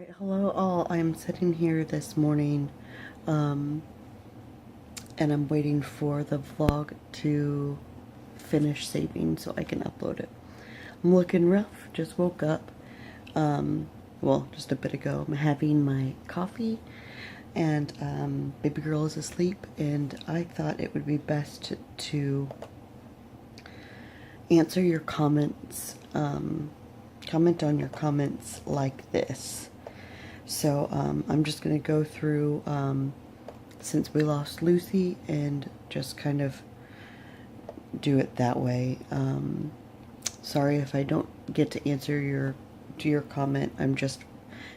Alright, hello all. I'm sitting here this morning and I'm waiting for the vlog to finish saving so I can upload it. I'm looking rough, just woke up, well, just a bit ago. I'm having my coffee and baby girl is asleep, and I thought it would be best to answer your comments, comment on your comments like this. So I'm just going to go through, since we lost Lucy, and just kind of do it that way. Sorry if I don't get to answer your comment. I'm just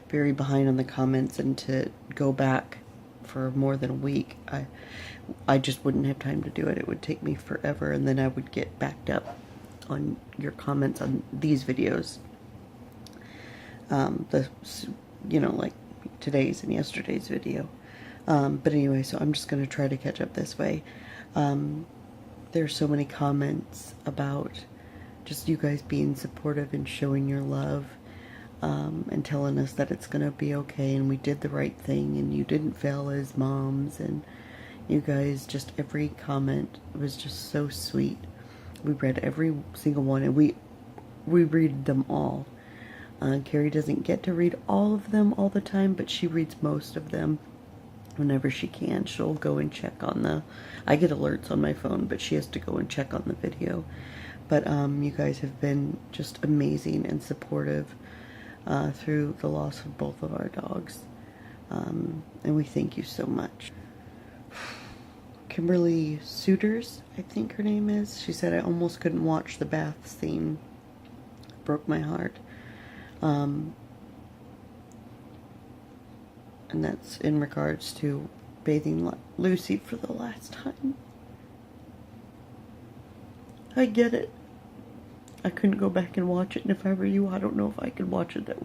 very behind on the comments, and to go back for more than a week, I just wouldn't have time to do it. It would take me forever, and then I would get backed up on your comments on these videos. Like today's and yesterday's video. But anyway, so I'm just going to try to catch up this way. There's so many comments about just you guys being supportive and showing your love, and telling us that it's going to be okay and we did the right thing and you didn't fail as moms, and you guys, just every comment was just so sweet. We read every single one, and we read them all. Carrie doesn't get to read all of them all the time, but she reads most of them whenever she can. She'll go and check on I get alerts on my phone, but she has to go and check on the video. But you guys have been just amazing and supportive through the loss of both of our dogs. And we thank you so much. Kimberly Suitors, I think her name is. She said, I almost couldn't watch the bath scene. Broke my heart. And that's in regards to bathing Lucy for the last time. I get it. I couldn't go back and watch it, and if I were you, I don't know if I could watch it. That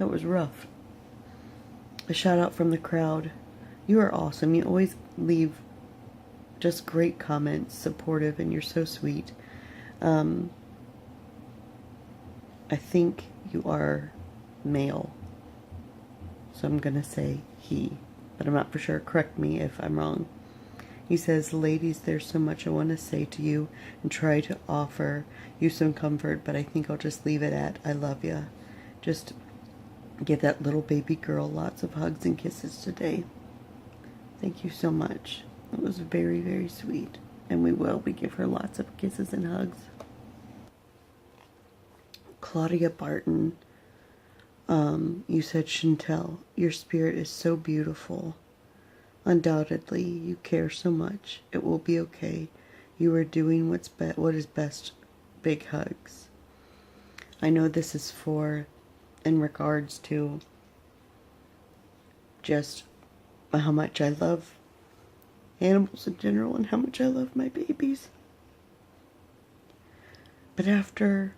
was rough. A shout out from the crowd. You are awesome. You always leave just great comments, supportive, and you're so sweet. I think you are male, so I'm gonna say he, but I'm not for sure. Correct me if I'm wrong. He says, ladies, there's so much I want to say to you and try to offer you some comfort, but I think I'll just leave it at, I love ya. Just give that little baby girl lots of hugs and kisses today. Thank you so much. It was very, very sweet, and we give her lots of kisses and hugs. Claudia Barton, you said, Chentel, your spirit is so beautiful. Undoubtedly, you care so much. It will be okay. You are doing what is best. Big hugs. I know this is in regards to just how much I love animals in general and how much I love my babies. But after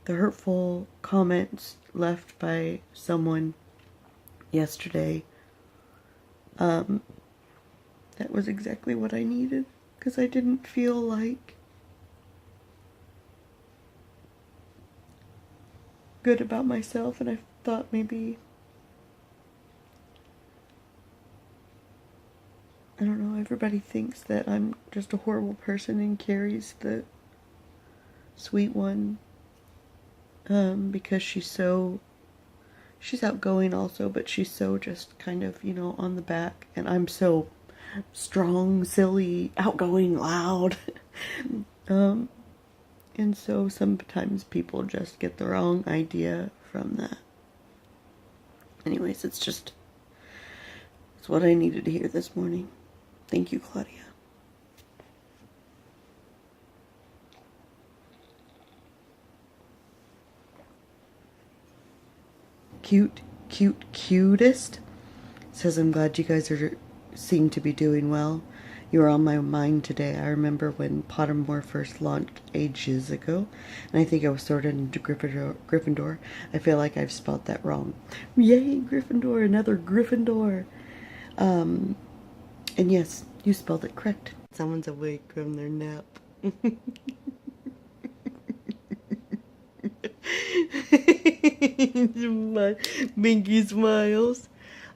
the hurtful comments left by someone yesterday, that was exactly what I needed, because I didn't feel like good about myself, and I thought maybe, I don't know, everybody thinks that I'm just a horrible person, and Carrie's the sweet one, because she's outgoing also, but she's so just kind of, on the back, and I'm so strong, silly, outgoing, loud. And so sometimes people just get the wrong idea from that. Anyways, it's what I needed to hear this morning. Thank you, Claudia. Cutest says, I'm glad you guys seem to be doing well. You were on my mind today. I remember when Pottermore first launched ages ago, and I think I was sorted into Gryffindor. I feel like I've spelled that wrong. Yay, Gryffindor, another Gryffindor. And yes, you spelled it correct. Someone's awake from their nap. Binky smiles.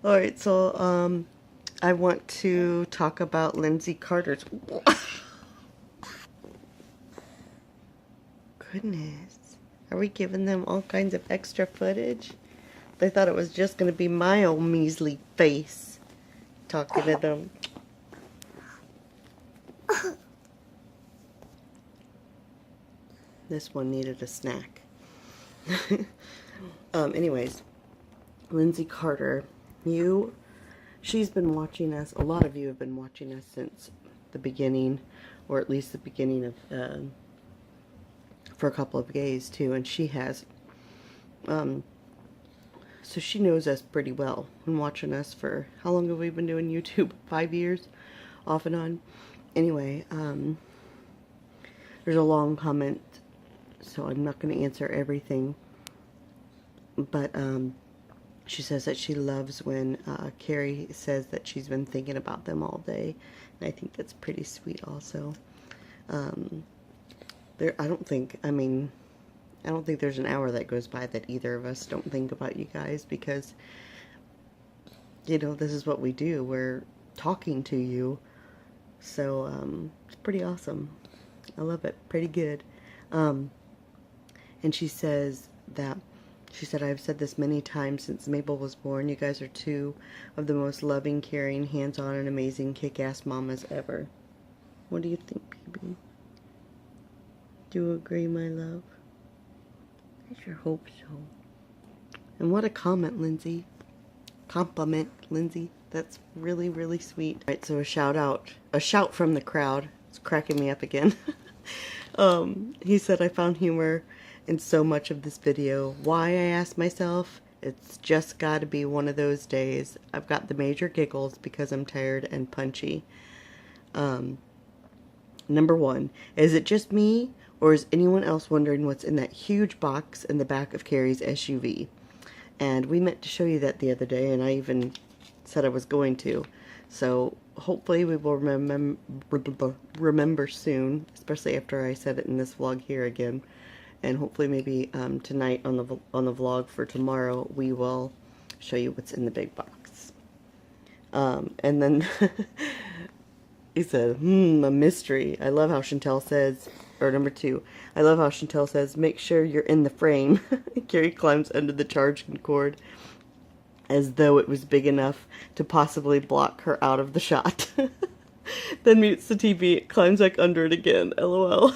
Alright, so, I want to talk about Lindsay Carter's... Goodness. Are we giving them all kinds of extra footage? They thought it was just going to be my old measly face talking to them. This one needed a snack. Anyways, Lindsay Carter, she's been watching us. A lot of you have been watching us since the beginning, or at least the beginning of, for a couple of days too, and she has. So she knows us pretty well. Been watching us for, how long have we been doing YouTube? 5 years, off and on. Anyway, there's a long comment, so I'm not going to answer everything. But she says that she loves when Carrie says that she's been thinking about them all day, and I think that's pretty sweet also. I don't think there's an hour that goes by that either of us don't think about you guys, because, you know, this is what we do. We're talking to you. So, it's pretty awesome. I love it. Pretty good. And she said, I've said this many times since Mabel was born. You guys are two of the most loving, caring, hands-on, and amazing kick-ass mamas ever. What do you think, baby? Do you agree, my love? I sure hope so. And what a comment, Lindsay. Compliment, Lindsay. That's really, really sweet. Alright, so a shout from the crowd. It's cracking me up again. He said, I found humor in so much of this video. Why, I asked myself. It's just gotta be one of those days. I've got the major giggles because I'm tired and punchy. Number one, is it just me? Or is anyone else wondering what's in that huge box in the back of Carrie's SUV? And we meant to show you that the other day, and I even said I was going to. So hopefully we will remember soon, especially after I said it in this vlog here again. And hopefully maybe tonight on the vlog for tomorrow, we will show you what's in the big box. And then he said, a mystery. I love how Chentel says... Or number two, I love how Chentel says, make sure you're in the frame. Carrie climbs under the charging cord as though it was big enough to possibly block her out of the shot. Then mutes the TV, climbs back under it again. LOL.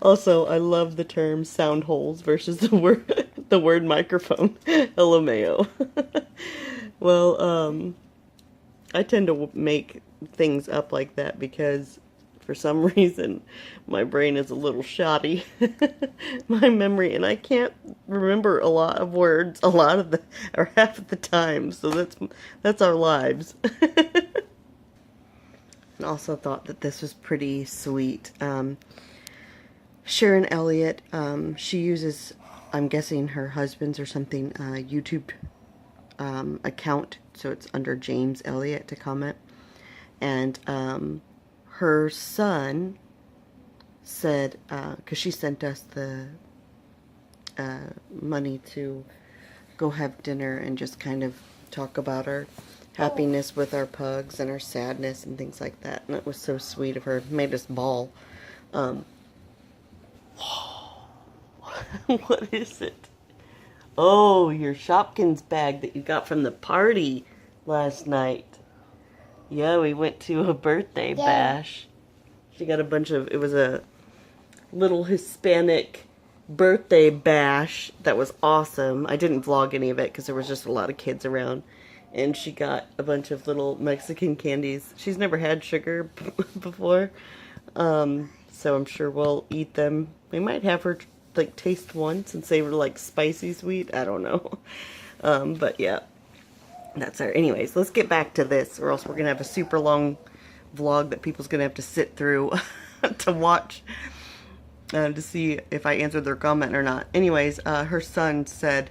Also, I love the term sound holes versus the word microphone. LMAO. Well, I tend to make things up like that because for some reason, my brain is a little shoddy. My memory, and I can't remember a lot of words or half of the time. So that's our lives. And also thought that this was pretty sweet. Sharon Elliott, she uses, I'm guessing her husband's or something, YouTube account, so it's under James Elliott to comment. And her son said, because she sent us the money to go have dinner and just kind of talk about our happiness with our pugs and our sadness and things like that. And it was so sweet of her. It made us bawl. What is it? Oh, your Shopkins bag that you got from the party last night. Yeah, we went to a birthday bash. She got a bunch of, it was a little Hispanic birthday bash that was awesome. I didn't vlog any of it because there was just a lot of kids around. And she got a bunch of little Mexican candies. She's never had sugar before. So I'm sure we'll eat them. We might have her like taste one since they were like spicy sweet. I don't know. But yeah. That's our, anyways, let's get back to this, or else we're going to have a super long vlog that people's going to have to sit through to watch to see if I answered their comment or not. Anyways, her son said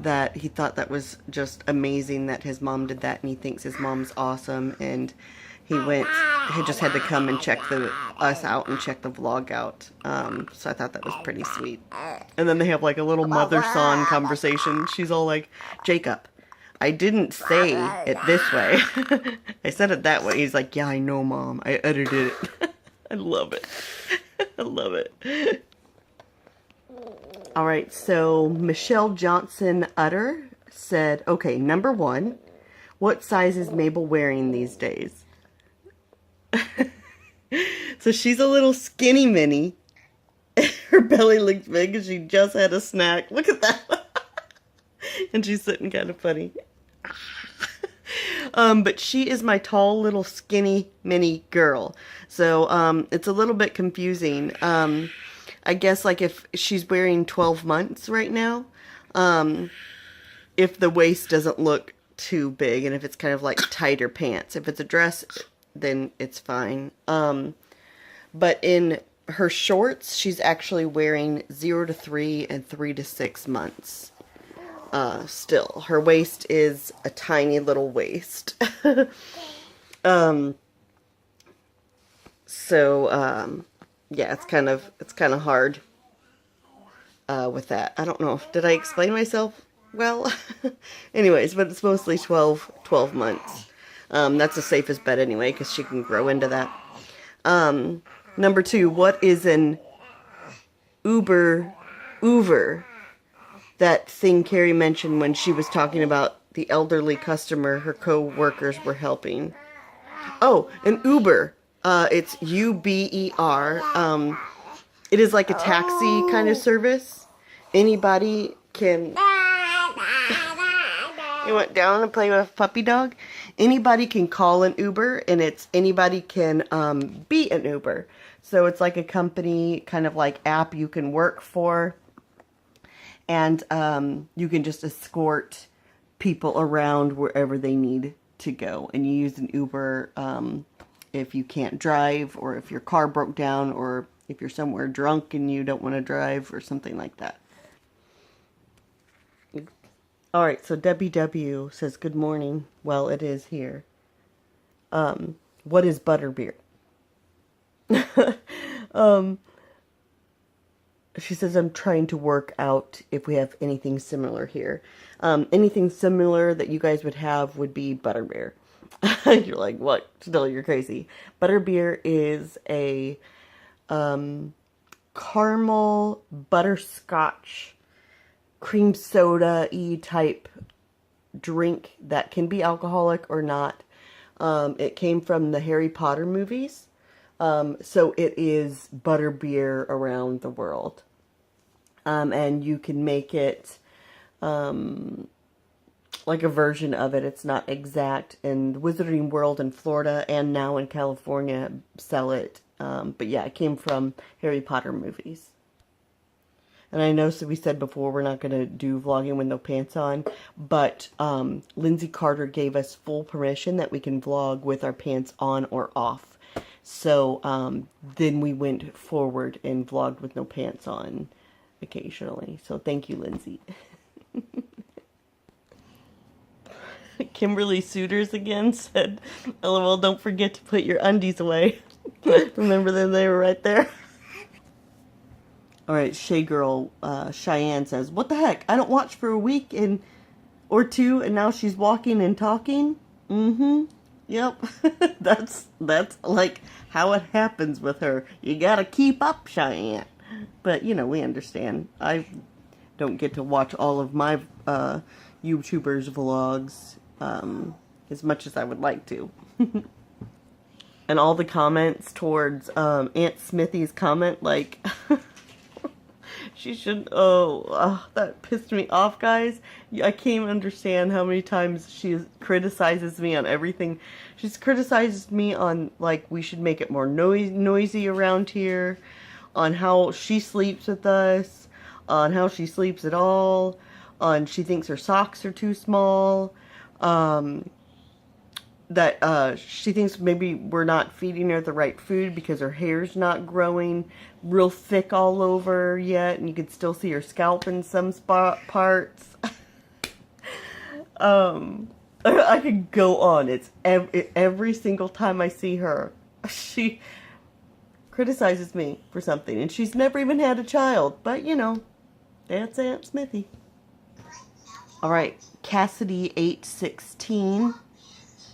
that he thought that was just amazing that his mom did that, and he thinks his mom's awesome, and he just had to come and check us out and check the vlog out. So I thought that was pretty sweet. And then they have like a little mother-son conversation. She's all like, Jacob, I didn't say it this way. I said it that way. He's like, yeah, I know, Mom. I edited it. I love it. I love it. All right, so Michelle Johnson Utter said, okay, number 1, what size is Mabel wearing these days? So she's a little skinny mini. Her belly looks big and she just had a snack. Look at that. And she's sitting kind of funny. But she is my tall little skinny mini girl. So it's a little bit confusing. I guess like if she's wearing 12 months right now, if the waist doesn't look too big and if it's kind of like tighter pants. If it's a dress, then it's fine. But in her shorts, she's actually wearing 0 to 3 and 3 to 6 months. Still, her waist is a tiny little waist. Yeah, it's kind of hard with that. I don't know. Did I explain myself well? Anyways, but it's mostly 12 months. That's the safest bet anyway, because she can grow into that. Number 2, what is an Uber? That thing Carrie mentioned when she was talking about the elderly customer her co-workers were helping. Oh, an Uber. It's U-B-E-R. It is like a taxi kind of service. Anybody can... You went down and play with a puppy dog? Anybody can call an Uber, and it's anybody can be an Uber. So it's like a company kind of like app you can work for. And you can just escort people around wherever they need to go. And you use an Uber if you can't drive, or if your car broke down, or if you're somewhere drunk and you don't want to drive, or something like that. Alright, so Debbie W. says, good morning. Well, it is here. What is butterbeer? She says, I'm trying to work out if we have anything similar here. Anything similar that you guys would have would be butterbeer. You're like, what? Still, you're crazy. Butterbeer is a caramel butterscotch cream soda-y type drink that can be alcoholic or not. It came from the Harry Potter movies. So it is butterbeer around the world. And you can make it like a version of it. It's not exact. And Wizarding World in Florida and now in California sell it. But yeah, it came from Harry Potter movies. And I know, so we said before, we're not going to do vlogging with no pants on. But Lindsay Carter gave us full permission that we can vlog with our pants on or off. So then we went forward and vlogged with no pants on occasionally. So thank you, Lindsay. Kimberly Suitors again said, LOL, don't forget to put your undies away. Remember them? They were right there. Alright, Shay Girl, Cheyenne says, what the heck? I don't watch for a week or two, and now she's walking and talking? Mm-hmm. Yep. That's like how it happens with her. You gotta keep up, Cheyenne. But, you know, we understand. I don't get to watch all of my YouTubers' vlogs as much as I would like to. And all the comments towards Aunt Smithy's comment, like... She should, that pissed me off, guys. I can't understand how many times she criticizes me on everything. She's criticized me on, like, we should make it more noisy around here, on how she sleeps with us, on how she sleeps at all, on she thinks her socks are too small, that she thinks maybe we're not feeding her the right food because her hair's not growing real thick all over yet, and you can still see her scalp in some parts. I could go on. It's every single time I see her, she criticizes me for something, and she's never even had a child. But you know, that's Aunt Smithy. All right, Cassidy816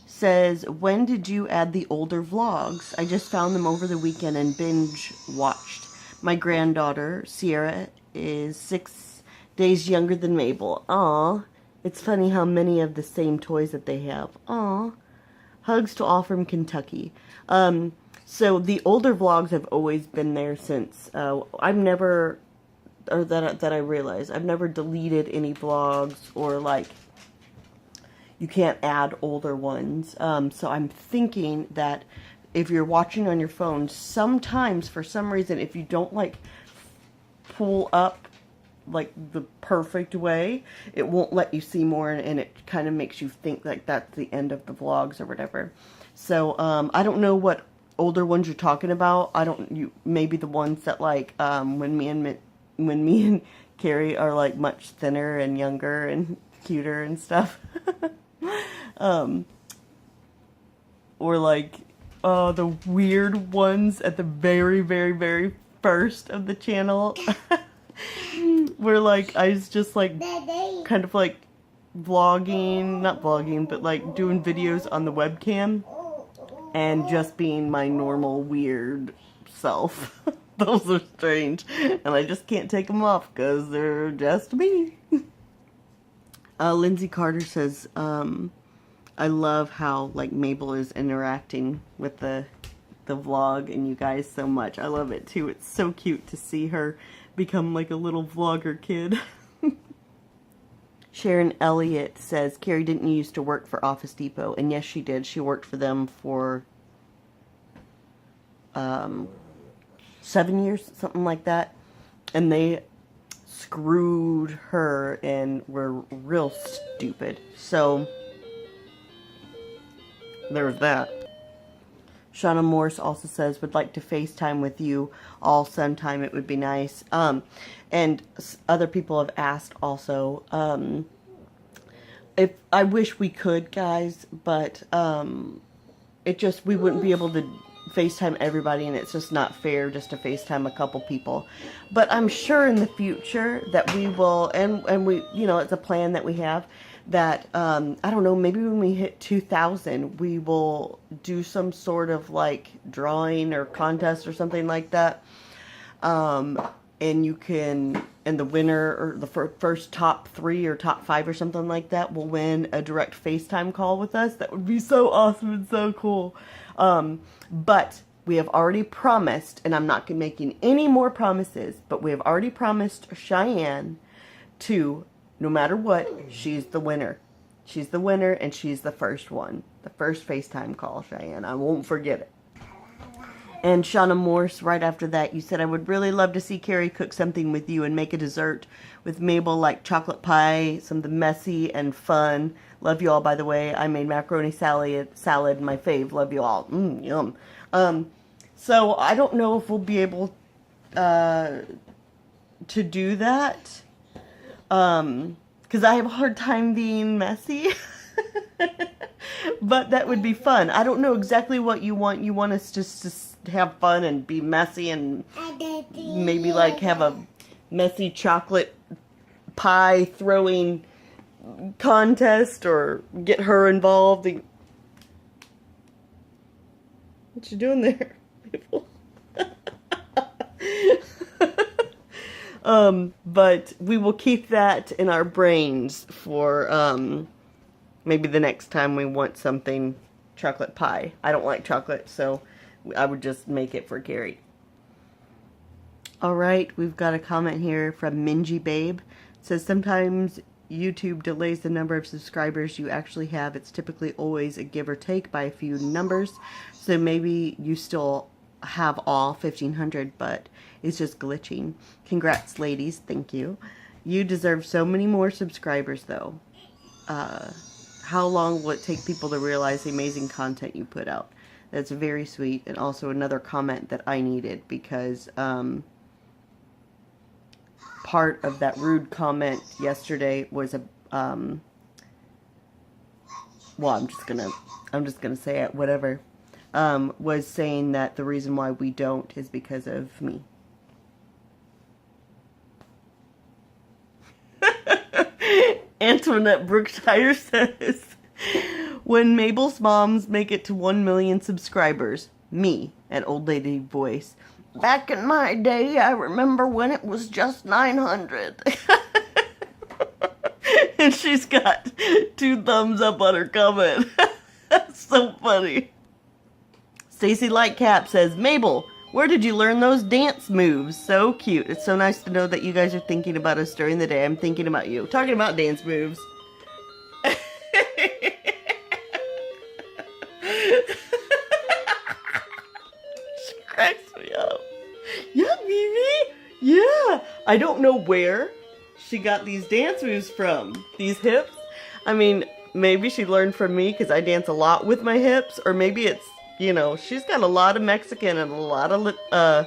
says, when did you add the older vlogs? I just found them over the weekend and binge watched. My granddaughter, Sierra, is 6 days younger than Mabel. Aw, it's funny how many of the same toys that they have. Aw. Hugs to all from Kentucky. So the older vlogs have always been there since, I've never, or that I realized, I've never deleted any vlogs or like, you can't add older ones. So I'm thinking that if you're watching on your phone, sometimes for some reason, if you don't like pull up like the perfect way, it won't let you see more, and it kind of makes you think like that's the end of the vlogs or whatever. So I don't know what older ones you're talking about. Maybe the ones that like when me and Carrie are like much thinner and younger and cuter and stuff. Or like the weird ones at the very, very, very first of the channel. Where like I was just like kind of like vlogging, not vlogging, but like doing videos on the webcam and just being my normal weird self. Those are strange, and I just can't take them off because they're just me. Lindsay Carter says, I love how like Mabel is interacting with the vlog and you guys so much. I love it too. It's so cute to see her become like a little vlogger kid. Sharon Elliott says, Carrie, didn't you used to work for Office Depot? And yes, she did. She worked for them for 7 years, something like that. And they screwed her and were real stupid. So there's that. Shauna Morse also says, would like to FaceTime with you all sometime. It would be nice. And other people have asked also, if I wish we could, guys, but we wouldn't be able to FaceTime everybody, and it's just not fair just to FaceTime a couple people. But I'm sure in the future that we will, and we, you know, it's a plan that we have, that, I don't know, maybe when we hit 2,000, we will do some sort of like drawing or contest or something like that. And you can, and the winner or the first top 3 or top 5 or something like that will win a direct FaceTime call with us. That would be so awesome and so cool. But we have already promised, and I'm not making any more promises, but we have already promised Cheyenne to, no matter what, she's the winner. She's the winner, and she's the first one. The first FaceTime call, Cheyenne. I won't forget it. And Shauna Morse, right after that, you said, I would really love to see Carrie cook something with you and make a dessert with Mabel, like chocolate pie, something messy and fun. Love you all, by the way. I made macaroni salad, my fave. Love you all. Yum. So I don't know if we'll be able to do that. Because I have a hard time being messy. But that would be fun. I don't know exactly what you want. You want us just to have fun and be messy and maybe like have a messy chocolate pie throwing contest or get her involved. What you doing there, people? But we will keep that in our brains for maybe the next time we want something chocolate pie. I don't like chocolate, so I would just make it for Carrie. Alright, we've got a comment here from Mingy Babe. It says, sometimes YouTube delays the number of subscribers you actually have. It's typically always a give or take by a few numbers. So maybe you still have all 1,500, but it's just glitching. Congrats, ladies. Thank you. You deserve so many more subscribers, though. How long will it take people to realize the amazing content you put out? That's very sweet. And also another comment that I needed, because part of that rude comment yesterday was well, I'm just gonna say it, whatever, was saying that the reason why we don't is because of me. Antoinette Brookshire says, when Mabel's moms make it to 1 million subscribers, me, an old lady voice. Back in my day, I remember when it was just 900. And she's got 2 thumbs up on her comment. That's so funny. Stacy Lightcap says, Mabel, where did you learn those dance moves? So cute. It's so nice to know that you guys are thinking about us during the day. I'm thinking about you. Talking about dance moves. She cracks me up. Yeah, Mimi. Yeah. I don't know where she got these dance moves from. These hips. I mean, maybe she learned from me because I dance a lot with my hips. Or maybe it's, you know, she's got a lot of Mexican and a lot of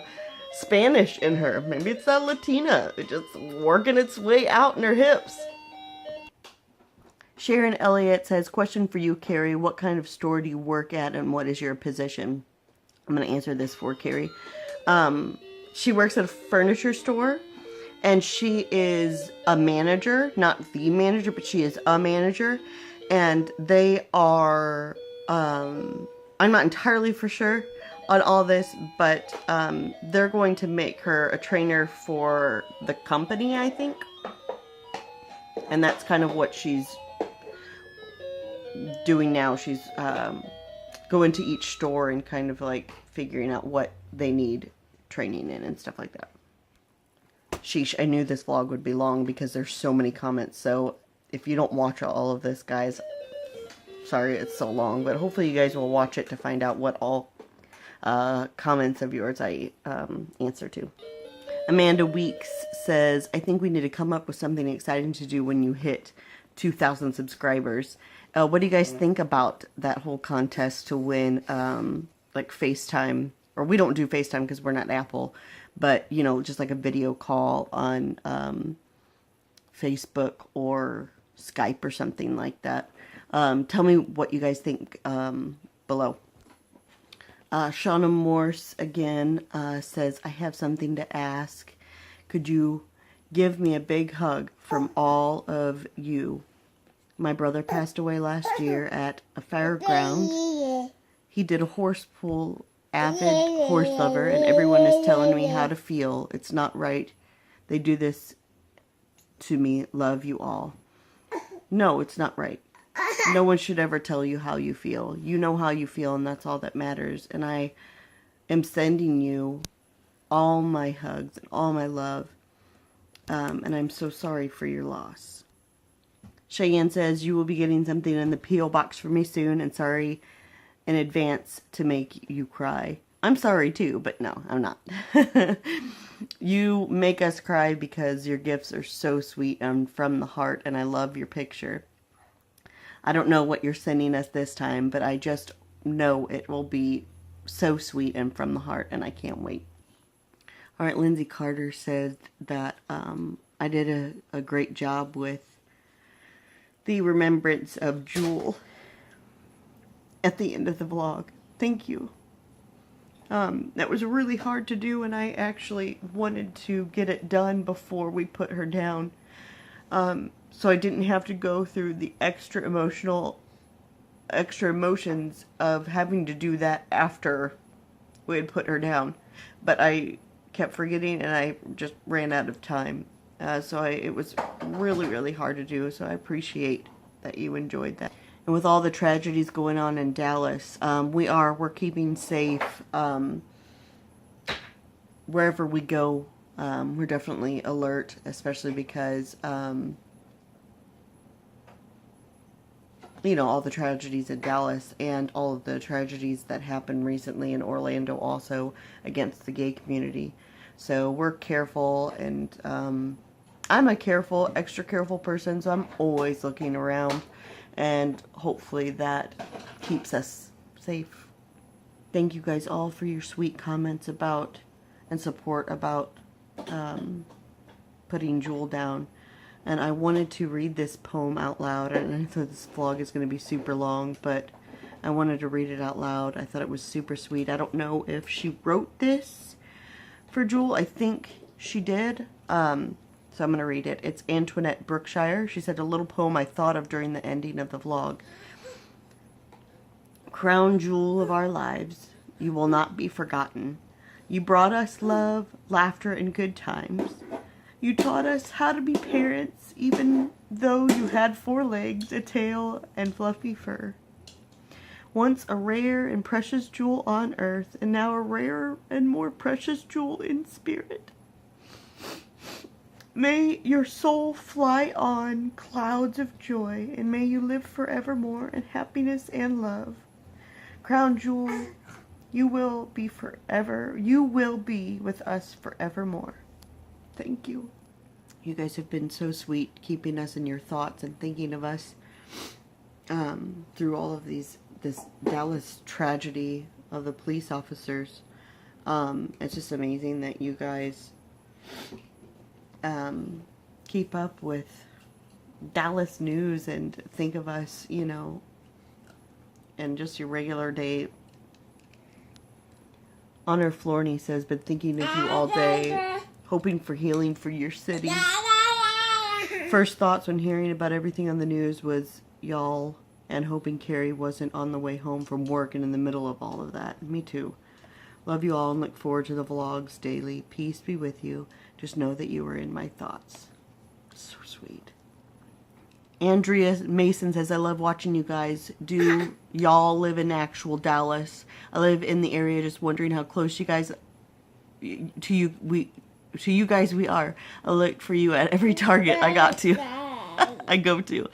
Spanish in her. Maybe it's that Latina. It's just working its way out in her hips. Sharon Elliott says, question for you, Carrie. What kind of store do you work at and what is your position? I'm going to answer this for Carrie. She works at a furniture store and she is a manager, not the manager, but she is a manager. And they are, I'm not entirely for sure on all this, but they're going to make her a trainer for the company, I think. And that's kind of what she's doing now. She's going to each store and kind of like figuring out what they need training in and stuff like that. Sheesh, I knew this vlog would be long because there's so many comments. So if you don't watch all of this, guys, sorry it's so long, but hopefully you guys will watch it to find out what all comments of yours I answer to. Amanda Weeks says, I think we need to come up with something exciting to do when you hit 2,000 subscribers. What do you guys think about that whole contest to win, like FaceTime? Or we don't do FaceTime because we're not Apple. But, you know, just like a video call on Facebook or Skype or something like that. Tell me what you guys think below. Shauna Morse, again, says, I have something to ask. Could you give me a big hug from all of you? My brother passed away last year at a fairground. He did a horse pull, avid horse lover, and everyone is telling me how to feel. It's not right. They do this to me. Love you all. No, it's not right. No one should ever tell you how you feel. You know how you feel, and that's all that matters. And I am sending you all my hugs and all my love. And I'm so sorry for your loss. Cheyenne says, you will be getting something in the P.O. box for me soon, and sorry in advance to make you cry. I'm sorry too, but no, I'm not. You make us cry because your gifts are so sweet and from the heart, and I love your picture. I don't know what you're sending us this time, but I just know it will be so sweet and from the heart, and I can't wait. All right, Lindsay Carter said that I did a great job with the remembrance of Jewel at the end of the vlog. Thank you. That was really hard to do, and I actually wanted to get it done before we put her down. So I didn't have to go through the extra emotions of having to do that after we had put her down. But I kept forgetting, and I just ran out of time. So it was really, really hard to do, so I appreciate that you enjoyed that. And with all the tragedies going on in Dallas, we're keeping safe wherever we go. We're definitely alert, especially because, you know, all the tragedies in Dallas and all of the tragedies that happened recently in Orlando also against the gay community. So we're careful, and I'm a careful, extra careful person, so I'm always looking around, and hopefully that keeps us safe. Thank you guys all for your sweet comments about and support about putting Jewel down. And I wanted to read this poem out loud. And I thought this vlog is going to be super long, but I wanted to read it out loud. I thought it was super sweet. I don't know if she wrote this for Jewel. I think she did. So I'm going to read it. It's Antoinette Brookshire. She said, a little poem I thought of during the ending of the vlog. Crown jewel of our lives, you will not be forgotten. You brought us love, laughter, and good times. You taught us how to be parents, even though you had 4 legs, a tail, and fluffy fur. Once a rare and precious jewel on earth, and now a rarer and more precious jewel in spirit. May your soul fly on clouds of joy, and may you live forevermore in happiness and love. Crown jewel, you will be with us forevermore. Thank you. You guys have been so sweet, keeping us in your thoughts and thinking of us through all of this Dallas tragedy of the police officers. It's just amazing that you guys keep up with Dallas news and think of us, you know, and just your regular day. Honor Florney says, been thinking of you all day, hoping for healing for your city. First thoughts when hearing about everything on the news was y'all, and hoping Carrie wasn't on the way home from work and in the middle of all of that. Me too. Love you all and look forward to the vlogs daily. Peace be with you. Just know that you are in my thoughts. So sweet. Andrea Mason says, I love watching you guys. Do y'all live in actual Dallas? I live in the area, just wondering how close you guys to you guys we are. I look for you at every Target I go to.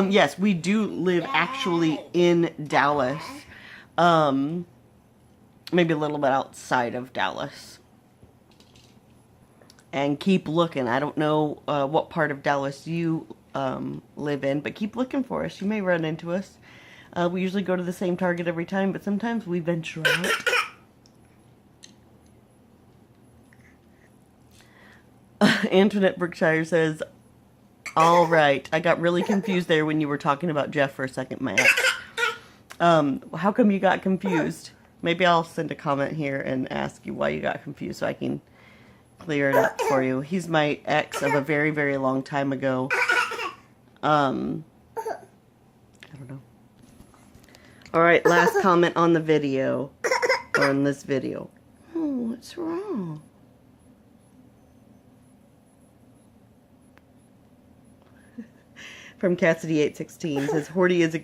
Yes, we do live actually in Dallas. Maybe a little bit outside of Dallas. And keep looking. I don't know what part of Dallas you live in, but keep looking for us. You may run into us. We usually go to the same Target every time, but sometimes we venture out. Antoinette Brookshire says, all right. I got really confused there when you were talking about Jeff for a second, my ex. How come you got confused? Maybe I'll send a comment here and ask you why you got confused so I can clear it up for you. He's my ex of a very, very long time ago. I don't know. Alright, last comment on the video. Or on this video. Oh, what's wrong? From Cassidy816 says, Horton is a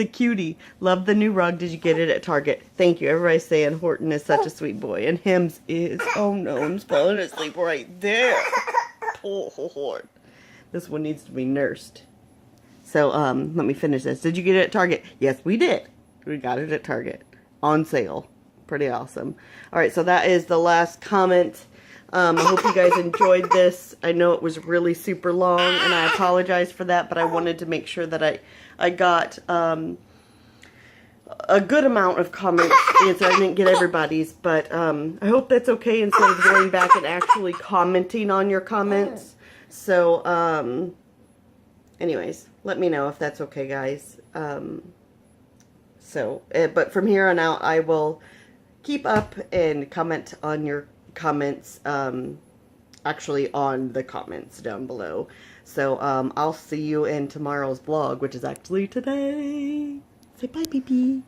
cutie. Love the new rug. Did you get it at Target? Thank you. Everybody's saying Horton is such a sweet boy. And Hims is, oh no, I'm falling asleep right there. Poor Horton. This one needs to be nursed. So, let me finish this. Did you get it at Target? Yes, we did. We got it at Target. On sale. Pretty awesome. Alright, so that is the last comment. I hope you guys enjoyed this. I know it was really super long, and I apologize for that, but I wanted to make sure that I got a good amount of comments. I didn't get everybody's, but I hope that's okay instead of going back and actually commenting on your comments. So, anyways, let me know if that's okay, guys. But from here on out, I will keep up and comment on your comments, actually on the comments down below. So, I'll see you in tomorrow's vlog, which is actually today. Say bye, BB.